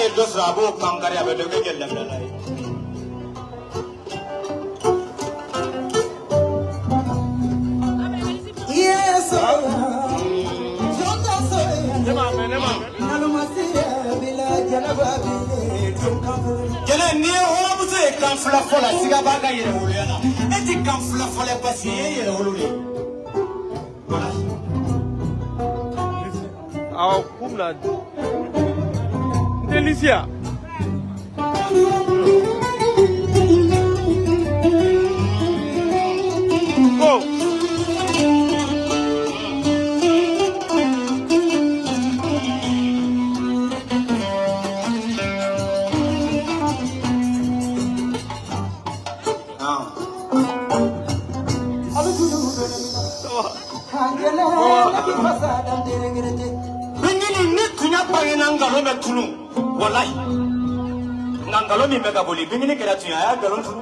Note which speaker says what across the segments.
Speaker 1: ye dosra abo kankari abe doge gelle mala
Speaker 2: yes
Speaker 1: Jene ni o muso e kan fula fola siga baga yere wolo yana e ti kan fula fola pasi yere wolo le voilà
Speaker 3: ah kumna delicia oh
Speaker 1: Bingini ni kunya pare nangalo me tunu wallahi nangalo mi mega boli bingini kera tunya ya galon tunu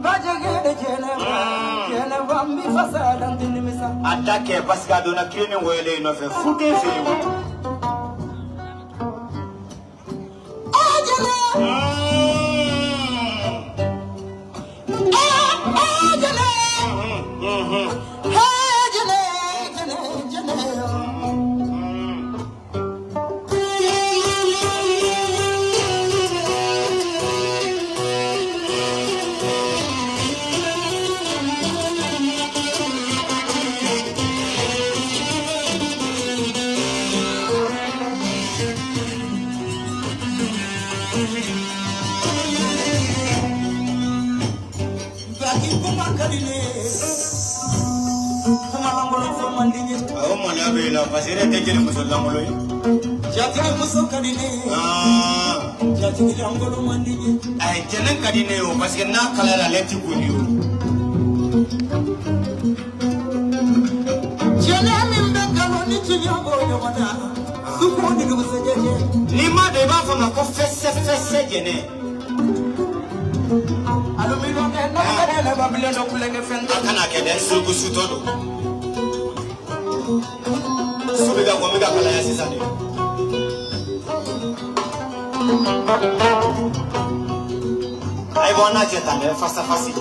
Speaker 2: bajage jena bambi fasada ndini misa
Speaker 1: atake paska dona krene woyele no fe fute fe wo
Speaker 2: ajale
Speaker 1: Pasire tejele musolangolo yi
Speaker 2: jatigi muso kadine jatigi angolo mandije
Speaker 1: ay jenen kadine o parce que na kala la leti kuni o
Speaker 2: jene min be kalo ni tinyago yomana suko ni go sejeje
Speaker 1: ni ma de ba fa ma ko fesse jene
Speaker 2: alo mi do ne na kadele babile do kulenge fende
Speaker 1: kana kede suko sutodo Subiga komiga kala ya sisa ni ai bona jeta ne fasa fasi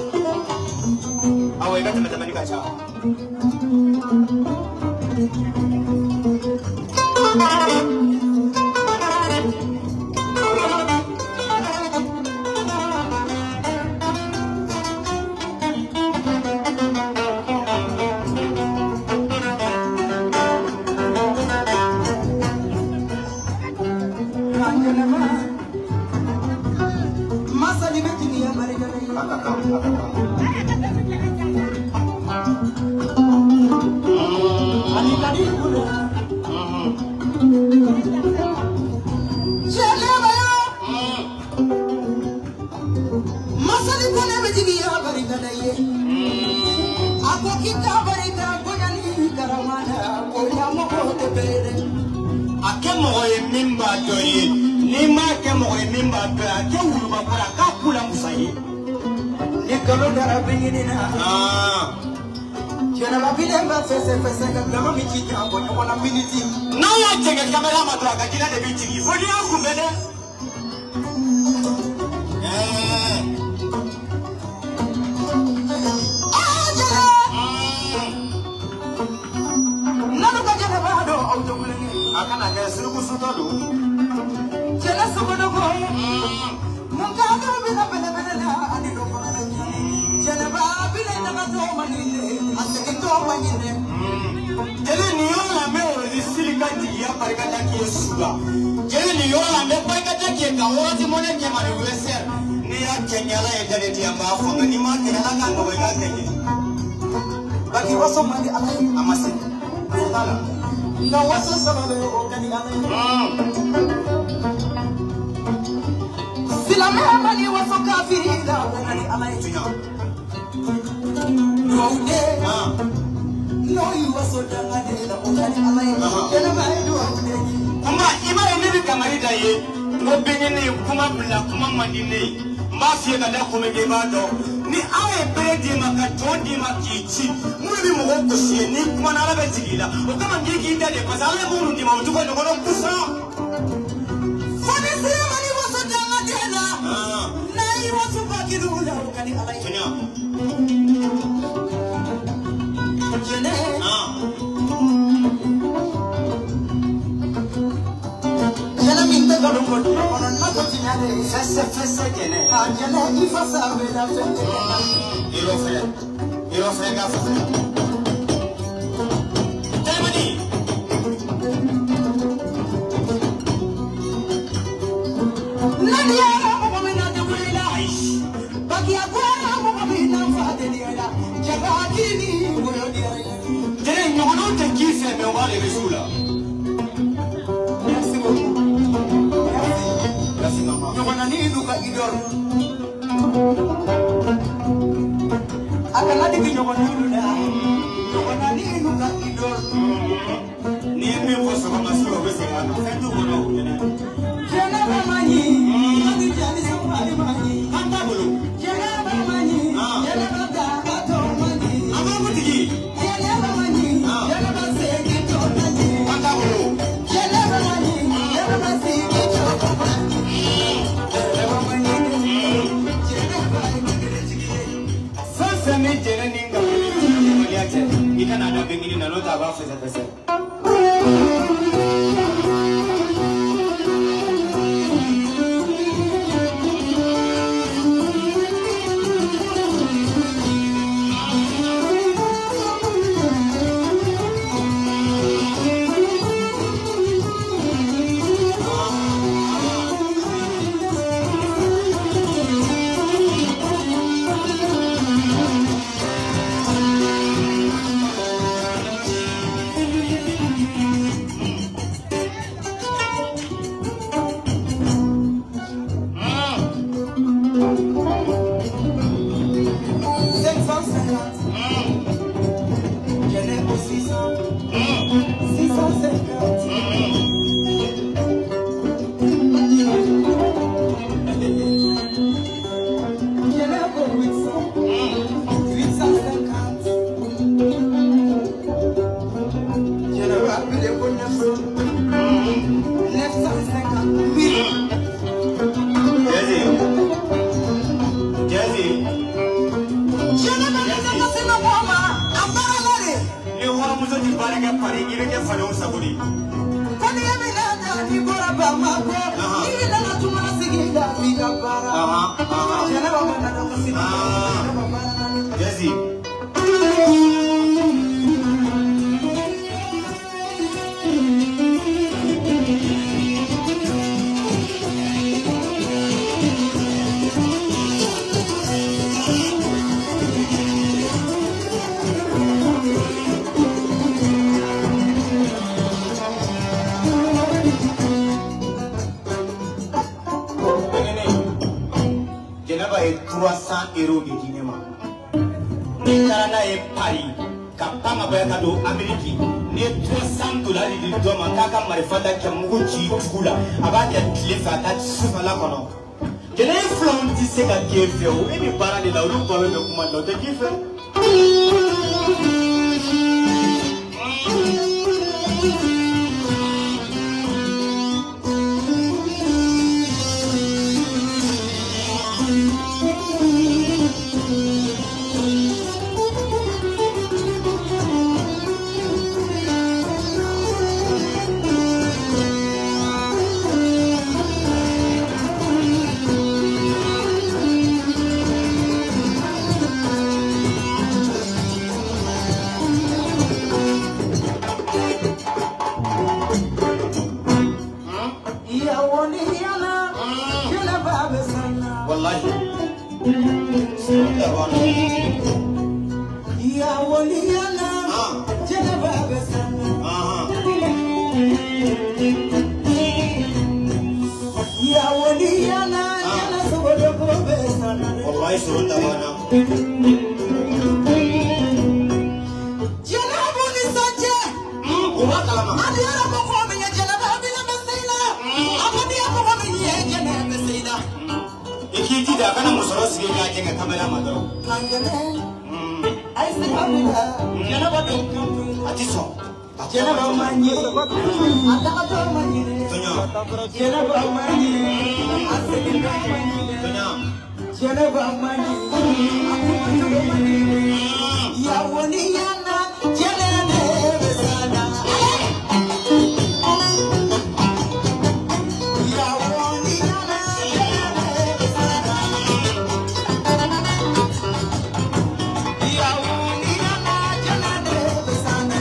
Speaker 1: awe ga tama tama ni kacha No ya chega kamera madraga kila de bitigi fodi akumbele
Speaker 2: nanu ka jene bado auto kulenge
Speaker 1: akana ke surugu sutodo
Speaker 2: jene sugodo go mun ka do bina bele bele la ani do ko jene ba bile na ka do manile aseke to manile
Speaker 1: jele ni yo la me o di silika jiya parikata ki suga jele ni yo la me parikata ki ka woti mone ke mare weser ni ya kenyala e jale ti amba fo ngani ma ke la ka ngo ga kenye
Speaker 2: baki waso mali alai
Speaker 1: amase tala
Speaker 2: na waso sababe o kani alai sila me mali waso kafiri da o kani alai
Speaker 1: tinya
Speaker 2: no de no you waso dangane da o kani alai jene ba do o de
Speaker 1: kuma imare ne bi kamari da ye no benye ne kuma bula kuma mandine ma fie ka da kuma ge ba do ni awe bredi maka tondi makichi muri mu ko sie ni kuma na rabe tigila o kama ngiki ida de pasale mu ndi ma utuko no kusa
Speaker 2: Jenaba manje, ataka to manje. Jenaba manje, asekenda manje. Jenaba manje, akutu manje. Ya woni yana, jenene besana. Ya woni yana, jenene besana. Ya woni yana, jenene besana.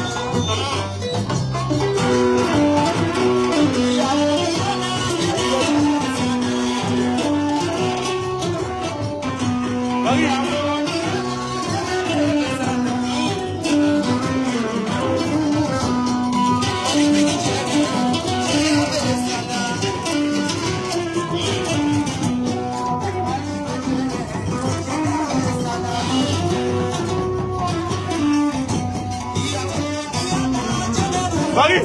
Speaker 3: Bagi.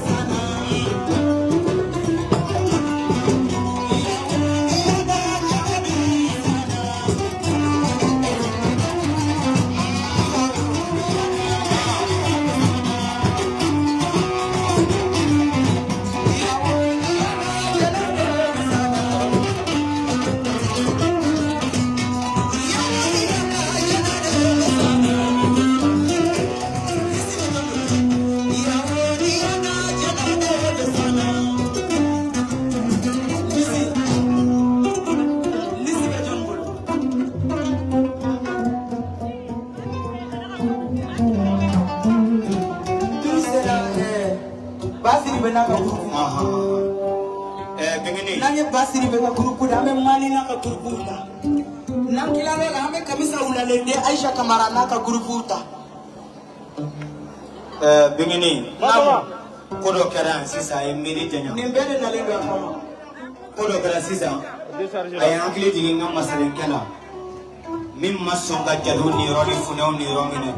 Speaker 3: Basiri benaka grupu.
Speaker 1: Bengini.
Speaker 2: Nanye basiri benaka grupu dame mali naka grupu ta. Nakila lela ame kamisa ulalende Aisha Kamara naka grupu ta.
Speaker 1: Bengini.
Speaker 3: Mama.
Speaker 1: Kodo kera sisa emiri tenya.
Speaker 2: Nimbele na lendo mama.
Speaker 1: Kodo kera sisa. Ay ankle digi ngam masalen kala. Mim masonga jalu ni roni funau ni rongine.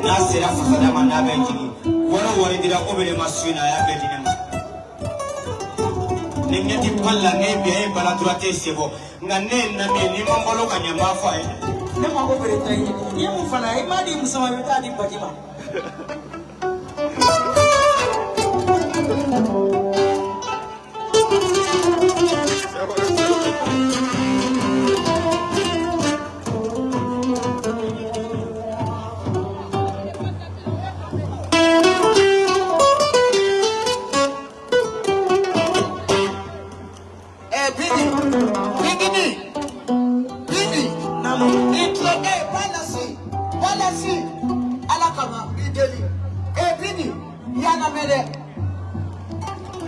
Speaker 1: Na sera fafada manda benjini. Wara dira obele masuna ya bedine ma. Ningeti palla ngebi ay balaturate sebo. Ngane na me ni mambolo kanyamba fa.
Speaker 2: Ne mambo berita ini. Ye mufana imadi musama betadi batima.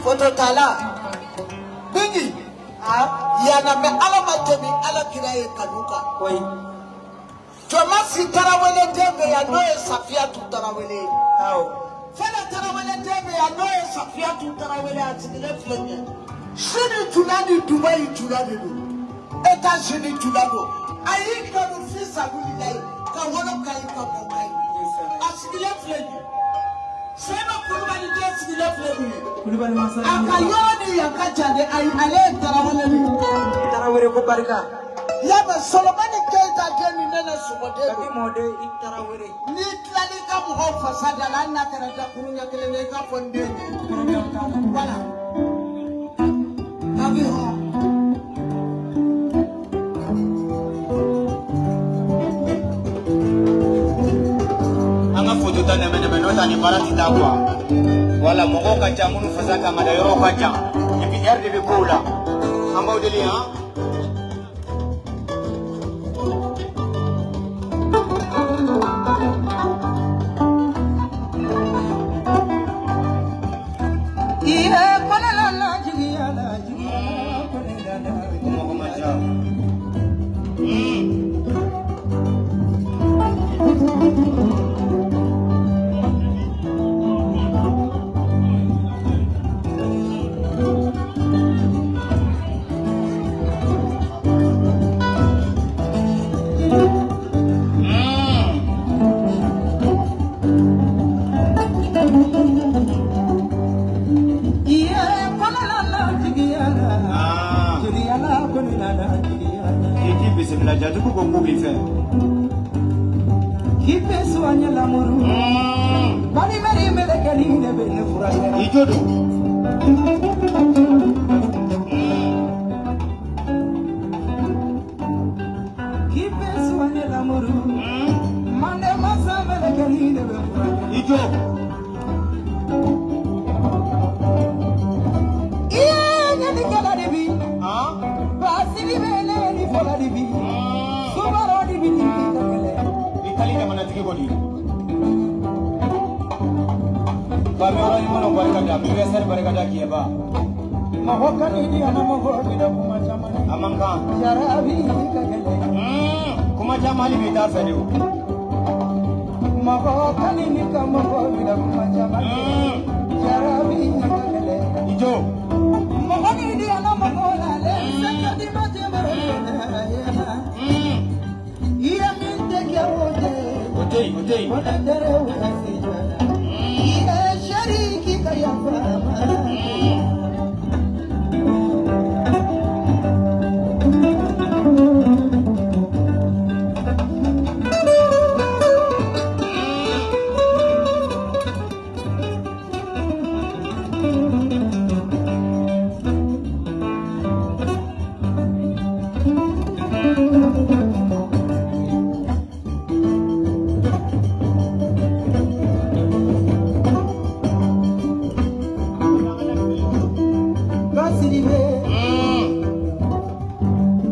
Speaker 2: Foto tala bingi yana me alamatemi alakiraye kanuka koi Tomasi tarawele tembe ya noe safia tu tarawele fela tarawele tembe ya noe safia tu tarawele atigile flenge shini tulani Dubai tulani eta shini tulani ayi kanu fisa gulilai ka wolo kai ka bokai atigile flenge Sema kulubali desi bila flemi. Kulubali masala. Akayoni yakachande ale tarawele ko barika. Yaba Solomoni Keita geni nene sumode. Kaki mode tarawele. Ni tlali ka mo fasada la na karata kurunya kelele ka fonde. Wala. Abi ho.
Speaker 1: Foto tane mene nota ni barati takwa wala mogo kacha munu fasaka madayoro kacha epi RDB kula amba udeli ha
Speaker 2: Iya kona la jigiya
Speaker 1: mogo macha
Speaker 3: suanya lamuru. Mani mari melekani ne bene furaya.
Speaker 1: Ijodo.
Speaker 3: Kipe suanya lamuru. Mane masa melekani ne bene furaya.
Speaker 1: Ijo.
Speaker 3: Iya nyani kala debi. Basili bele ni fola debi. Sumaro debi ni kala.
Speaker 1: Itali da mana tike bodi. Babe wala ni mana barka da biwe sar barka da ke ba.
Speaker 3: Mahokani ni ana mahokani da kuma chamani.
Speaker 1: Amanka.
Speaker 3: Jarabi kala.
Speaker 1: Kuma jamali bai ta sare.
Speaker 3: Mahokani ni kama mahokani da kuma chamani. Jarabi kala.
Speaker 1: Ijo.
Speaker 3: Mahokani ni ana mahokani. Sakati majemare. Iya minte kya hoje.
Speaker 1: Ojei.
Speaker 3: Wala dere wala sejana. Iya shariki kaya fama.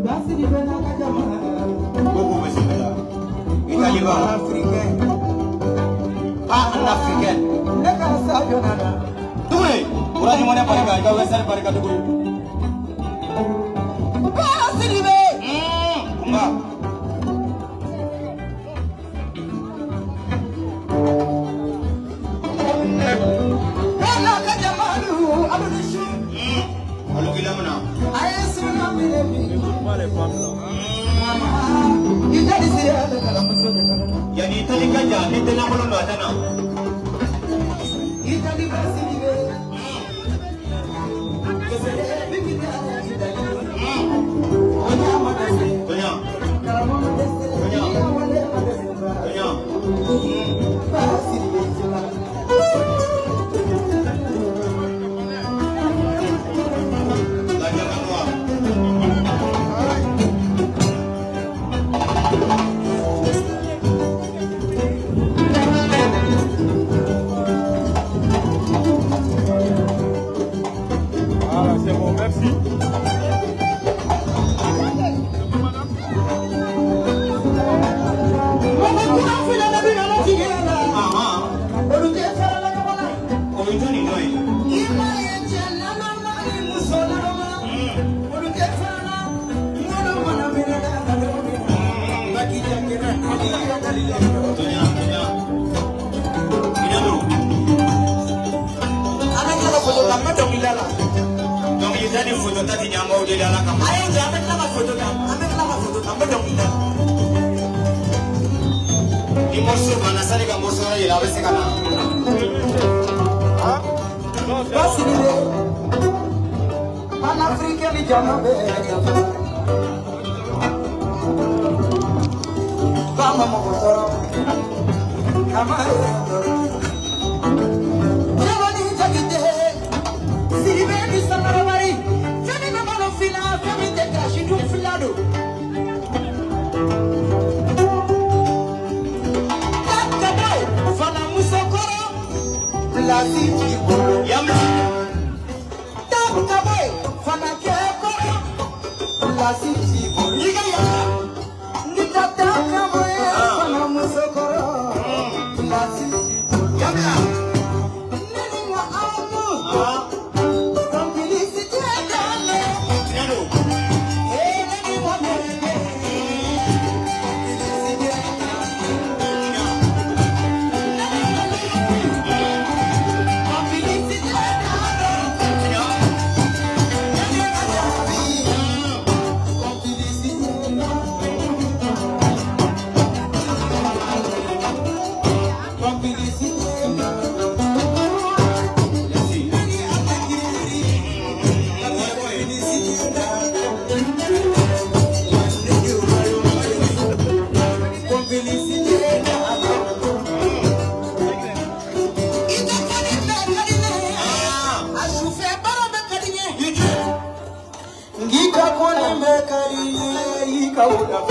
Speaker 3: Basiribe na kajama.
Speaker 1: Gogo besela. Itali ba.
Speaker 3: Africain.
Speaker 1: An African.
Speaker 3: Neka sa jonana.
Speaker 1: Tugure. Ura ni mana barka da wesar barka tugure.
Speaker 3: Basiribe.
Speaker 1: Kunga.
Speaker 3: Wala kajama lu abudishu.
Speaker 1: Alu kilamna.
Speaker 3: Ayesu na mirebi. Ijadi siya kala muso de kala.
Speaker 1: Yani Itali kanja ni tena kono ndo atana.
Speaker 3: Ijadi basiribe. Kesele bibita ijadi. Onya madase.
Speaker 1: Tonya.
Speaker 3: Karamo madase.
Speaker 1: Onya.
Speaker 3: Wale madase.
Speaker 1: Tonya.
Speaker 3: Basiribe sila.
Speaker 1: Lanya kanwa.
Speaker 4: C'est bon, merci.
Speaker 1: Aha. Oito ni noi. Tonya. Inado. Donc Itali foto tati nyama ode la kama. Ni morso bana sali ka morso ya ila bese kana.
Speaker 3: Basiribe. Pan-Africain ni jama be. Kama mokotoro. Kama Jama ni jakite. Siribe ni samarabari. Femi na mano fila. Femi te kashi tu filado. Takabay. Fana musokoro. Blasi jibolo.
Speaker 1: Yamma.
Speaker 3: Takabay. Fana kekoro. Blasi jibolo.
Speaker 1: Liga ya.
Speaker 3: Takabay. Fana musokoro. Blasi jibolo.
Speaker 1: Yamma.
Speaker 3: Nani wa amu.
Speaker 1: Ah.
Speaker 3: Complicité dale.
Speaker 1: Inado.
Speaker 3: Hey, nani wa mene. Complicité
Speaker 4: Grupo.